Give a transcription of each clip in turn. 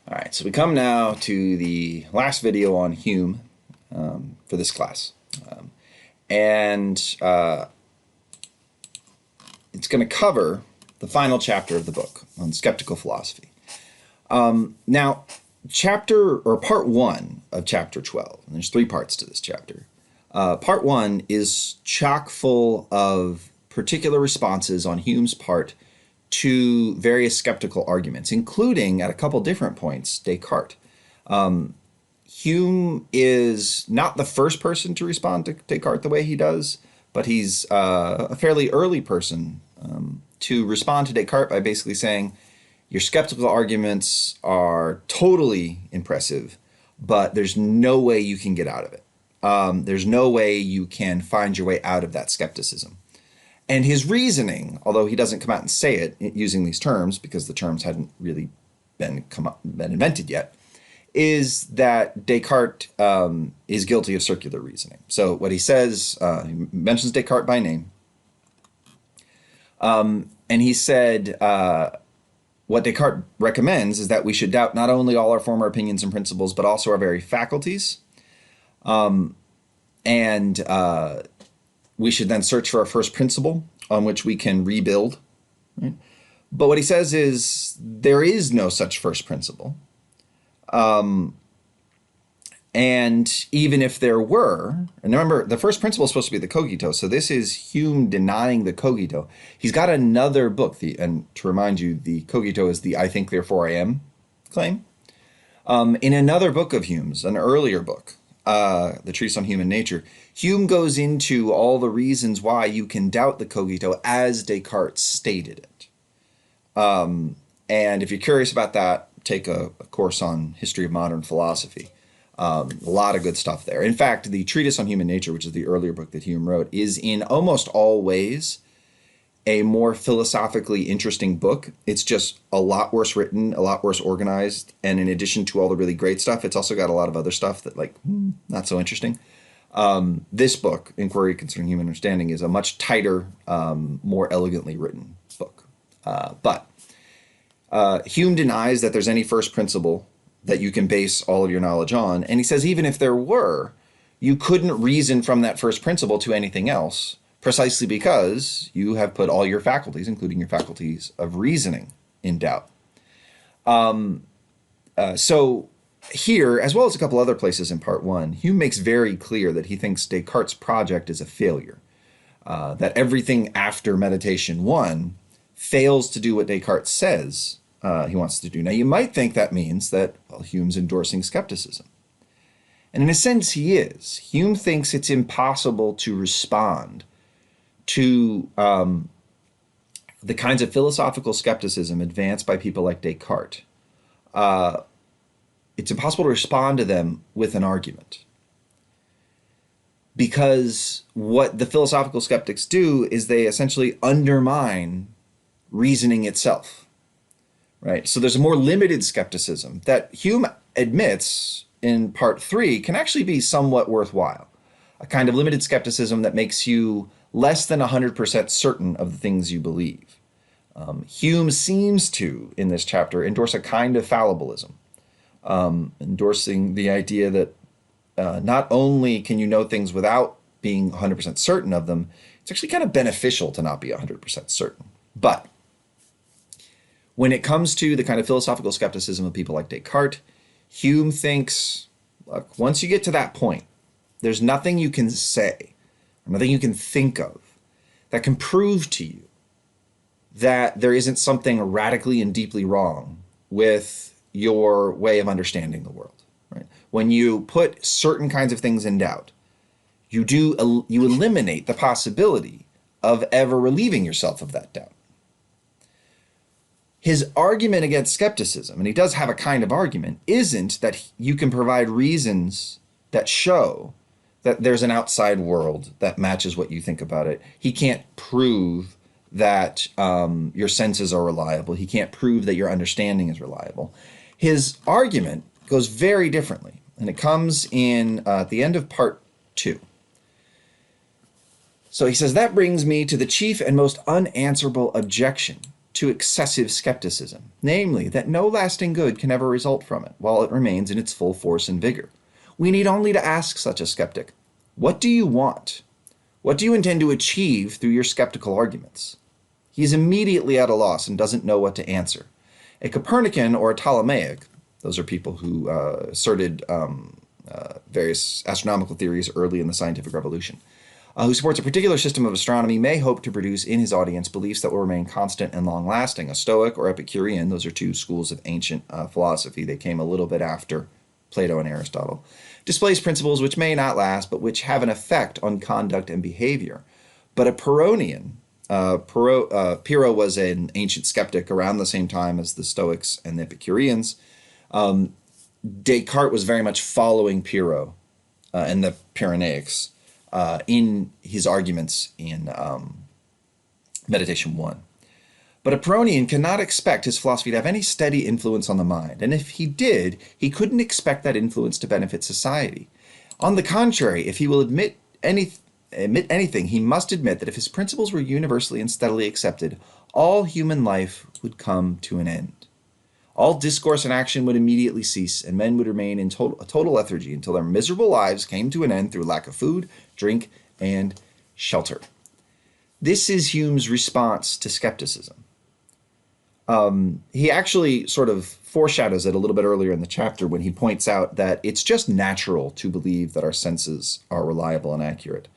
All right, so we come now to the last video on Hume for this class. And it's going to cover the final chapter of the book on skeptical philosophy. Now, part 1 of chapter 12, and there's 3 parts to this chapter. Part 1 is chock full of particular responses on Hume's part to various skeptical arguments, including, at a couple different points, Descartes. Hume is not the first person to respond to Descartes the way he does, but he's a fairly early person to respond to Descartes by basically saying, your skeptical arguments are totally impressive, but there's no way you can get out of it. There's no way you can find your way out of that skepticism. And his reasoning, although he doesn't come out and say it using these terms, because the terms hadn't really been invented yet, is that Descartes is guilty of circular reasoning. So what he says, he mentions Descartes by name, and he said what Descartes recommends is that we should doubt not only all our former opinions and principles, but also our very faculties. We should then search for our first principle on which we can rebuild. Right? But what he says is there is no such first principle. And even if there were, and remember, the first principle is supposed to be the cogito. So this is Hume denying the cogito. He's got another book, and to remind you, the cogito is the I think, therefore I am claim. In another book of Hume's, an earlier book, the Treatise on Human Nature, Hume goes into all the reasons why you can doubt the cogito as Descartes stated it. And if you're curious about that, take a course on history of modern philosophy. A lot of good stuff there. In fact, the Treatise on Human Nature, which is the earlier book that Hume wrote, is in almost all ways a more philosophically interesting book. It's just a lot worse written, a lot worse organized, and in addition to all the really great stuff, it's also got a lot of other stuff that, like, not so interesting. This book, Inquiry Concerning Human Understanding, is a much tighter, more elegantly written book. But Hume denies that there's any first principle that you can base all of your knowledge on, and he says even if there were, you couldn't reason from that first principle to anything else, precisely because you have put all your faculties, including your faculties of reasoning, in doubt. So here, as well as a couple other places in part 1, Hume makes very clear that he thinks Descartes' project is a failure, that everything after meditation 1 fails to do what Descartes says he wants to do. Now, you might think that means that, well, Hume's endorsing skepticism. And in a sense, he is. Hume thinks it's impossible to respond to the kinds of philosophical skepticism advanced by people like Descartes. It's impossible to respond to them with an argument. Because what the philosophical skeptics do is they essentially undermine reasoning itself. Right? So there's a more limited skepticism that Hume admits in part 3 can actually be somewhat worthwhile. A kind of limited skepticism that makes you less than 100% certain of the things you believe. Hume seems to, in this chapter, endorse a kind of fallibilism, endorsing the idea that not only can you know things without being 100% certain of them, it's actually kind of beneficial to not be 100% certain. But when it comes to the kind of philosophical skepticism of people like Descartes, Hume thinks, look, once you get to that point, there's nothing you can say, or nothing you can think of that can prove to you that there isn't something radically and deeply wrong with your way of understanding the world. Right? When you put certain kinds of things in doubt, you eliminate the possibility of ever relieving yourself of that doubt. His argument against skepticism, and he does have a kind of argument, isn't that you can provide reasons that show that there's an outside world that matches what you think about it. He can't prove that your senses are reliable. He can't prove that your understanding is reliable. His argument goes very differently, and it comes in at the end of part 2. So he says, that brings me to the chief and most unanswerable objection to excessive skepticism, namely that no lasting good can ever result from it while it remains in its full force and vigor. We need only to ask such a skeptic, what do you want? What do you intend to achieve through your skeptical arguments? He is immediately at a loss and doesn't know what to answer. A Copernican or a Ptolemaic, those are people who asserted various astronomical theories early in the scientific revolution, who supports a particular system of astronomy, may hope to produce in his audience beliefs that will remain constant and long-lasting. A Stoic or Epicurean, those are two schools of ancient philosophy. They came a little bit after Plato and Aristotle, displays principles which may not last, but which have an effect on conduct and behavior. But a Pyrrhonian, Pyrrho was an ancient skeptic around the same time as the Stoics and the Epicureans. Descartes was very much following Pyrrho and the Pyrrhonaics in his arguments in Meditation 1. But a Pyrrhonian cannot expect his philosophy to have any steady influence on the mind, and if he did, he couldn't expect that influence to benefit society. On the contrary, if he will admit anything, he must admit that if his principles were universally and steadily accepted, all human life would come to an end. All discourse and action would immediately cease, and men would remain in a total lethargy until their miserable lives came to an end through lack of food, drink, and shelter. This is Hume's response to skepticism. He actually sort of foreshadows it a little bit earlier in the chapter when he points out that it's just natural to believe that our senses are reliable and accurate.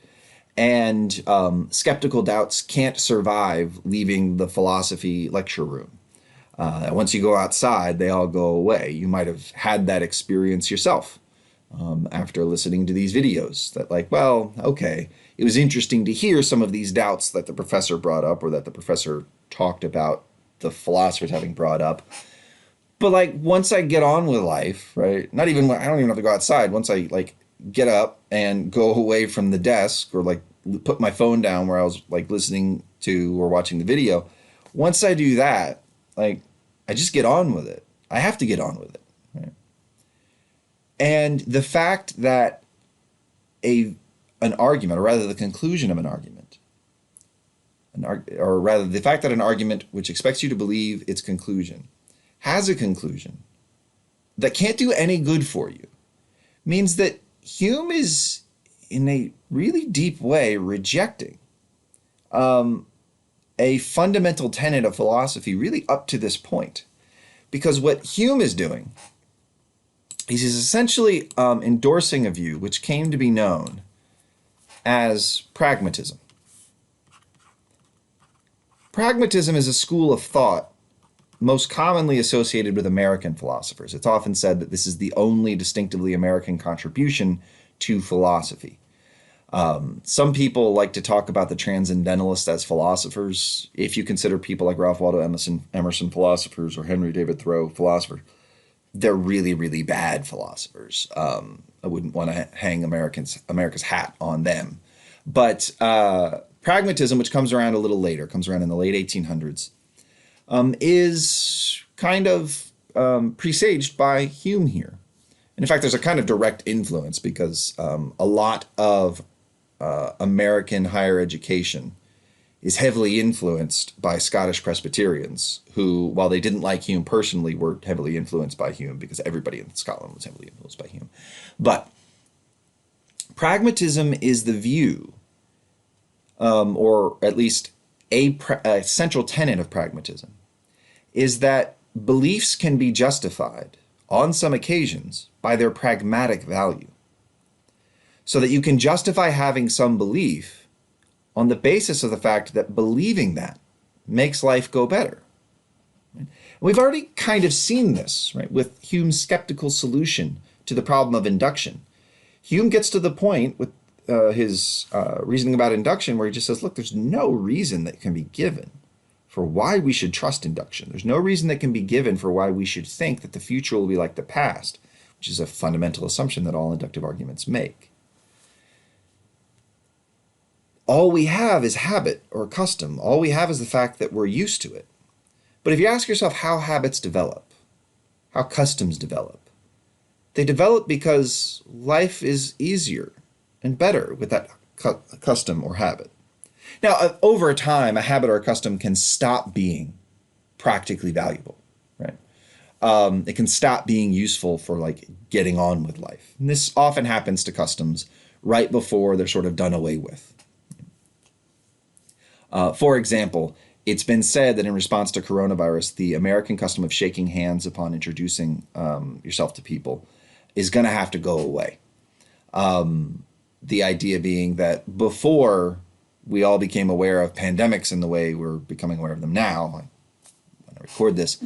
And skeptical doubts can't survive leaving the philosophy lecture room. Once you go outside, they all go away. You might have had that experience yourself after listening to these videos that like, well, okay, it was interesting to hear some of these doubts that the professor brought up or that the professor talked about the philosophers having brought up. But like once I get on with life, right? I don't even have to go outside. Once I like get up and go away from the desk or like put my phone down where I was like listening to or watching the video. Once I do that, like I just get on with it. I have to get on with it. Right? And the fact that an argument, or rather the conclusion of an argument, or rather the fact that an argument which expects you to believe its conclusion has a conclusion that can't do any good for you, means that Hume is in a really deep way rejecting a fundamental tenet of philosophy really up to this point. Because what Hume is doing is he's essentially endorsing a view which came to be known as pragmatism. Pragmatism is a school of thought most commonly associated with American philosophers. It's often said that this is the only distinctively American contribution to philosophy. Some people like to talk about the transcendentalists as philosophers. If you consider people like Ralph Waldo Emerson philosophers or Henry David Thoreau philosophers, they're really, really bad philosophers. I wouldn't want to hang America's hat on them. But pragmatism, which comes around a little later, comes around in the late 1800s, is kind of presaged by Hume here. And in fact, there's a kind of direct influence because a lot of American higher education is heavily influenced by Scottish Presbyterians who, while they didn't like Hume personally, were heavily influenced by Hume because everybody in Scotland was heavily influenced by Hume. But pragmatism is the view, or at least a central tenet of pragmatism, is that beliefs can be justified on some occasions by their pragmatic value. So that you can justify having some belief on the basis of the fact that believing that makes life go better. We've already kind of seen this, right, with Hume's skeptical solution to the problem of induction. Hume gets to the point with his reasoning about induction where he just says, look, there's no reason that can be given for why we should trust induction. There's no reason that can be given for why we should think that the future will be like the past, which is a fundamental assumption that all inductive arguments make. All we have is habit or custom. All we have is the fact that we're used to it. But if you ask yourself how habits develop, how customs develop, they develop because life is easier and better with that custom or habit. Now, over time, a habit or a custom can stop being practically valuable, right? It can stop being useful for like getting on with life. And this often happens to customs right before they're sort of done away with. For example, it's been said that in response to coronavirus, the American custom of shaking hands upon introducing yourself to people is going to have to go away. The idea being that before we all became aware of pandemics in the way we're becoming aware of them now, when I record this,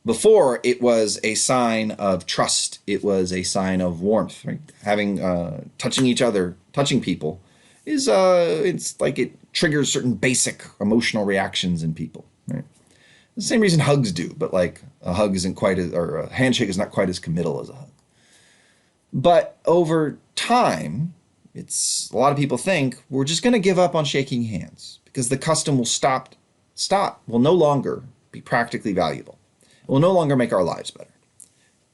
before it was a sign of trust, it was a sign of warmth, right? Having touching each other, touching people is it's like it triggers certain basic emotional reactions in people, right? The same reason hugs do, but like a hug isn't quite as, or a handshake is not quite as committal as a hug. But over time, it's a lot of people think we're just going to give up on shaking hands because the custom will no longer be practically valuable. It will no longer make our lives better.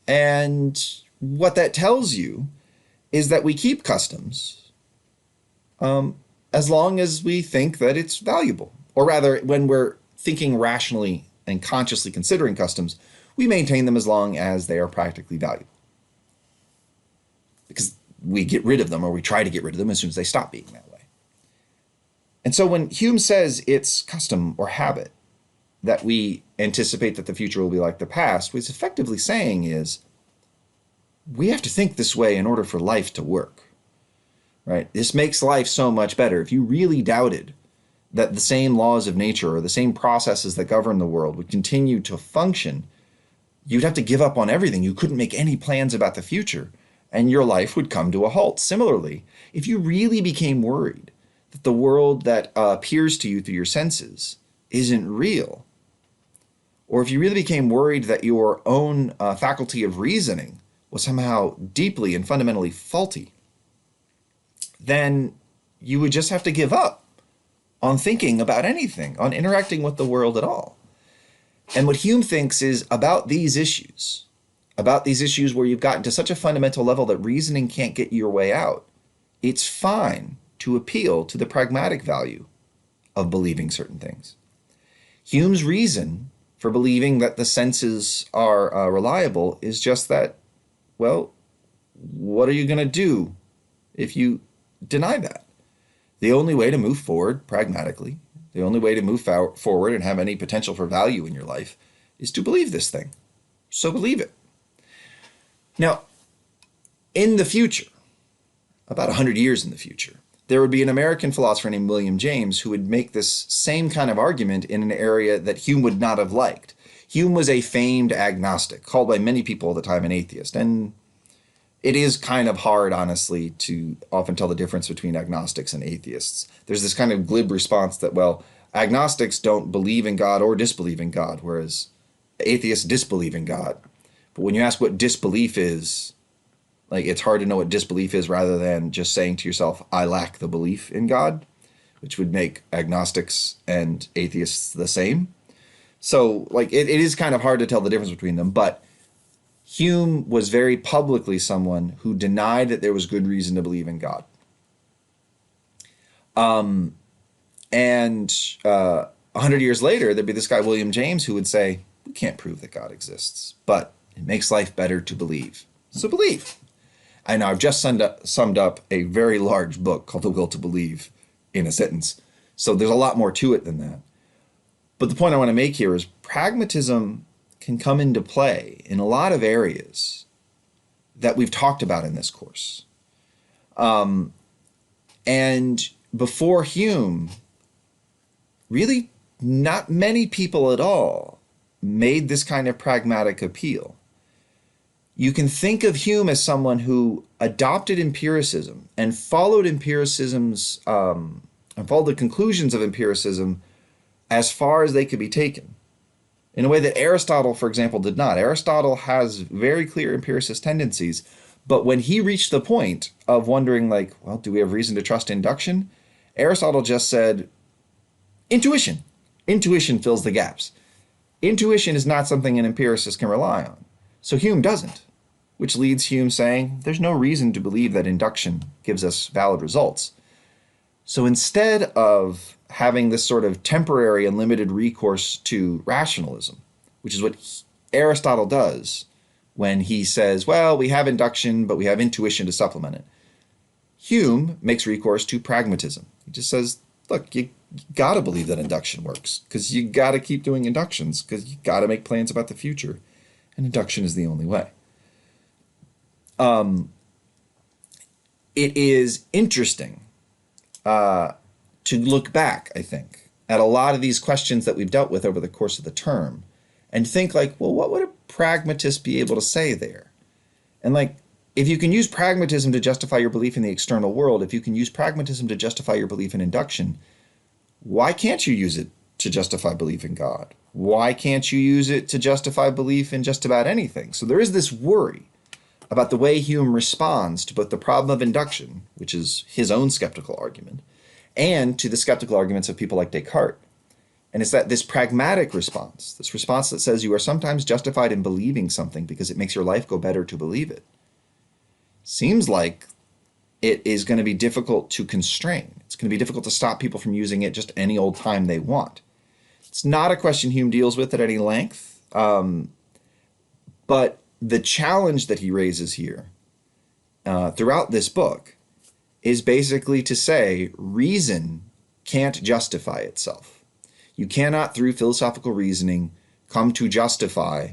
And what that tells you is that we keep customs as long as we think that it's valuable. Or rather, when we're thinking rationally and consciously considering customs, we maintain them as long as they are practically valuable. Because we get rid of them, or we try to get rid of them as soon as they stop being that way. And so when Hume says it's custom or habit that we anticipate that the future will be like the past, what he's effectively saying is we have to think this way in order for life to work. Right? This makes life so much better. If you really doubted that the same laws of nature or the same processes that govern the world would continue to function, you'd have to give up on everything. You couldn't make any plans about the future, and your life would come to a halt. Similarly, if you really became worried that the world that appears to you through your senses isn't real, or if you really became worried that your own faculty of reasoning was somehow deeply and fundamentally faulty, then you would just have to give up on thinking about anything, on interacting with the world at all. And what Hume thinks is about these issues where you've gotten to such a fundamental level that reasoning can't get your way out, it's fine to appeal to the pragmatic value of believing certain things. Hume's reason for believing that the senses are reliable is just that, well, what are you going to do if you deny that? The only way to move forward pragmatically, the only way to move forward and have any potential for value in your life is to believe this thing. So believe it. Now, in the future, about 100 years in the future, there would be an American philosopher named William James who would make this same kind of argument in an area that Hume would not have liked. Hume was a famed agnostic, called by many people at the time an atheist, and it is kind of hard, honestly, to often tell the difference between agnostics and atheists. There's this kind of glib response that, well, agnostics don't believe in God or disbelieve in God, whereas atheists disbelieve in God. But when you ask what disbelief is, like, it's hard to know what disbelief is rather than just saying to yourself, I lack the belief in God, which would make agnostics and atheists the same. So, like, it is kind of hard to tell the difference between them, but Hume was very publicly someone who denied that there was good reason to believe in God. And 100 years later, there'd be this guy, William James, who would say, we can't prove that God exists, but it makes life better to believe. So believe. I know I've just summed up a very large book called The Will to Believe in a sentence. So there's a lot more to it than that. But the point I want to make here is pragmatism can come into play in a lot of areas that we've talked about in this course. And before Hume, really not many people at all made this kind of pragmatic appeal. You can think of Hume as someone who adopted empiricism and followed empiricism's and followed the conclusions of empiricism as far as they could be taken, in a way that Aristotle, for example, did not. Aristotle has very clear empiricist tendencies, but when he reached the point of wondering, like, well, do we have reason to trust induction? Aristotle just said, intuition. Intuition fills the gaps. Intuition is not something an empiricist can rely on. So Hume doesn't, which leads Hume saying there's no reason to believe that induction gives us valid results. So instead of having this sort of temporary and limited recourse to rationalism, which is what Aristotle does when he says, well, we have induction, but we have intuition to supplement it. Hume makes recourse to pragmatism. He just says, look, you got to believe that induction works because you got to keep doing inductions because you got to make plans about the future. And induction is the only way. It is interesting to look back, I think, at a lot of these questions that we've dealt with over the course of the term and think like, well, what would a pragmatist be able to say there? And like, if you can use pragmatism to justify your belief in the external world, if you can use pragmatism to justify your belief in induction, why can't you use it to justify belief in God? Why can't you use it to justify belief in just about anything? So there is this worry about the way Hume responds to both the problem of induction, which is his own skeptical argument, and to the skeptical arguments of people like Descartes. And it's that this pragmatic response, this response that says you are sometimes justified in believing something because it makes your life go better to believe it, seems like it is going to be difficult to constrain. It's going to be difficult to stop people from using it just any old time they want. It's not a question Hume deals with at any length, but the challenge that he raises here throughout this book is basically to say reason can't justify itself. You cannot, through philosophical reasoning, come to justify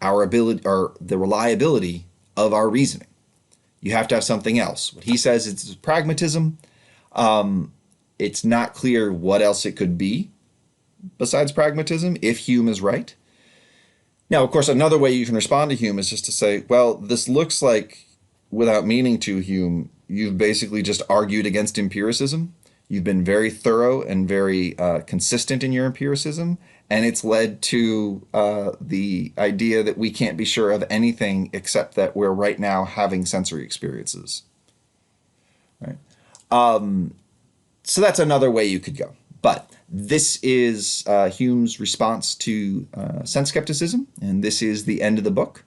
our ability or the reliability of our reasoning. You have to have something else. What he says is pragmatism. It's not clear what else it could be besides pragmatism, if Hume is right. Now, of course, another way you can respond to Hume is just to say, well, this looks like, without meaning to, Hume, you've basically just argued against empiricism. You've been very thorough and very consistent in your empiricism, and it's led to the idea that we can't be sure of anything except that we're right now having sensory experiences. Right? So that's another way you could go. But this is Hume's response to sense skepticism, and this is the end of the book,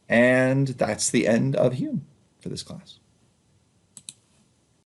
and that's the end of Hume for this class.